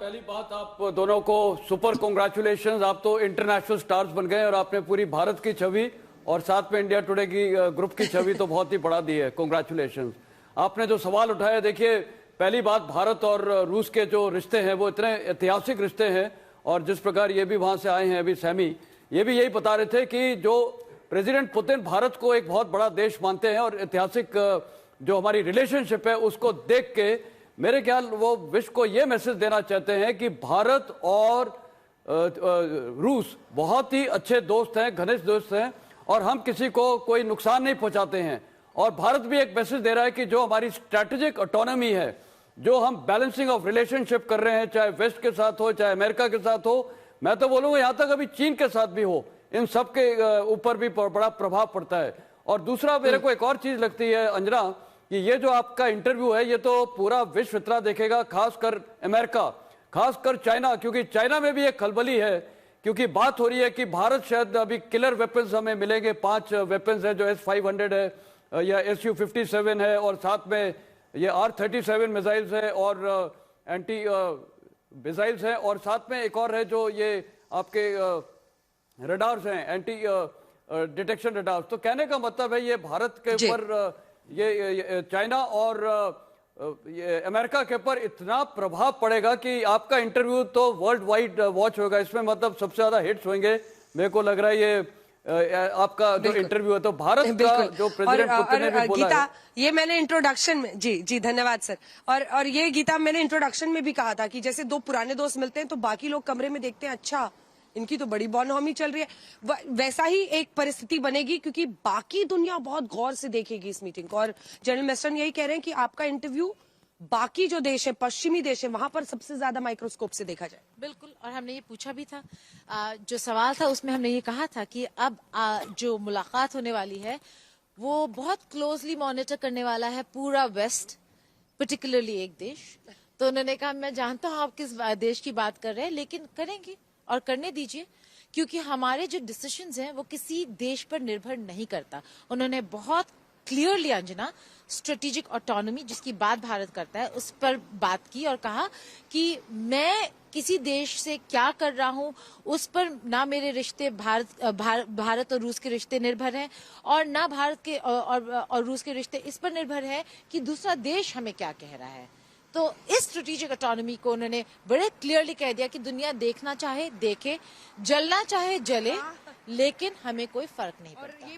पहली बात आप दोनों को सुपर कांग्रेचुलेशंस। आप तो इंटरनेशनल स्टार्स बन गए और आपने पूरी भारत की छवि और साथ में इंडिया टुडे की ग्रुप की छवि तो बहुत ही बढ़ा दी है। कांग्रेचुलेशंस। आपने जो सवाल उठाया, देखिए पहली बात, भारत और रूस के जो रिश्ते हैं वो इतने ऐतिहासिक रिश्ते हैं और जिस प्रकार ये भी वहां से आए हैं अभी सैमी, ये भी यही बता रहे थे कि जो प्रेसिडेंट पुतिन भारत को एक बहुत बड़ा देश मानते हैं और ऐतिहासिक जो हमारी रिलेशनशिप है उसको देख के मेरे ख्याल वो विश्व को ये मैसेज देना चाहते हैं कि भारत और रूस बहुत ही अच्छे दोस्त हैं, घनिष्ठ दोस्त हैं और हम किसी को कोई नुकसान नहीं पहुंचाते हैं। और भारत भी एक मैसेज दे रहा है कि जो हमारी स्ट्रैटेजिक ऑटोनॉमी है, जो हम बैलेंसिंग ऑफ रिलेशनशिप कर रहे हैं, चाहे वेस्ट के साथ हो चाहे अमेरिका के साथ हो, मैं तो बोलूंगा यहां तक अभी चीन के साथ भी हो, इन सब के ऊपर भी बड़ा प्रभाव पड़ता है। और दूसरा मेरे को एक और चीज लगती है अंजना, कि ये जो आपका इंटरव्यू है ये तो पूरा विश्व इतना देखेगा, खासकर अमेरिका, खासकर चाइना, क्योंकि चाइना में भी एक खलबली है, क्योंकि बात हो रही है कि भारत शायद अभी किलर वेपन्स हमें मिलेंगे। 5 वेपन्स है जो S-500 है या Su-57 है और साथ में ये R-37 मिसाइल्स है और एंटी मिसाइल्स है और साथ में एक और है जो ये आपके रडार्स हैं, एंटी डिटेक्शन रडार्स। तो कहने का मतलब है ये भारत के ऊपर ये चाइना और ये अमेरिका के ऊपर इतना प्रभाव पड़ेगा कि आपका इंटरव्यू तो वर्ल्ड वाइड वॉच होगा। इसमें मतलब सबसे ज्यादा हिट्स होंगे मेरे को लग रहा है ये आपका जो इंटरव्यू है। तो भारत का जो प्रेसिडेंट पुतिन ने भी बोला है, ये मैंने इंट्रोडक्शन में जी धन्यवाद सर। और ये गीता मैंने इंट्रोडक्शन में भी कहा था कि जैसे दो पुराने दोस्त मिलते हैं तो बाकी लोग कमरे में देखते हैं अच्छा इनकी तो बड़ी बॉनहोमी चल रही है, वैसा ही एक परिस्थिति बनेगी क्योंकि बाकी दुनिया बहुत गौर से देखेगी इस मीटिंग को। और जनरल मेस्टर्न यही कह रहे हैं कि आपका इंटरव्यू बाकी जो देश है, पश्चिमी देश है, वहां पर सबसे ज्यादा माइक्रोस्कोप से देखा जाए। बिल्कुल, और हमने ये पूछा भी था, जो सवाल था उसमें हमने ये कहा था कि अब जो मुलाकात होने वाली है वो बहुत क्लोजली मॉनिटर करने वाला है पूरा वेस्ट, पर्टिकुलरली एक देश। तो उन्होंने कहा मैं जानता हूँ आप किस देश की बात कर रहे हैं, लेकिन करेंगे और करने दीजिए, क्योंकि हमारे जो डिसीजंस हैं वो किसी देश पर निर्भर नहीं करता। उन्होंने बहुत क्लियरली अंजना स्ट्रेटेजिक ऑटोनॉमी जिसकी बात भारत करता है उस पर बात की और कहा कि मैं किसी देश से क्या कर रहा हूं उस पर ना मेरे रिश्ते भारत और रूस के रिश्ते निर्भर हैं और ना भारत के और रूस के रिश्ते इस पर निर्भर है कि दूसरा देश हमें क्या कह रहा है। तो इस स्ट्रेटेजिक ऑटोनॉमी को उन्होंने बड़े क्लियरली कह दिया कि दुनिया देखना चाहे देखे, जलना चाहे जले, लेकिन हमें कोई फर्क नहीं पड़ता।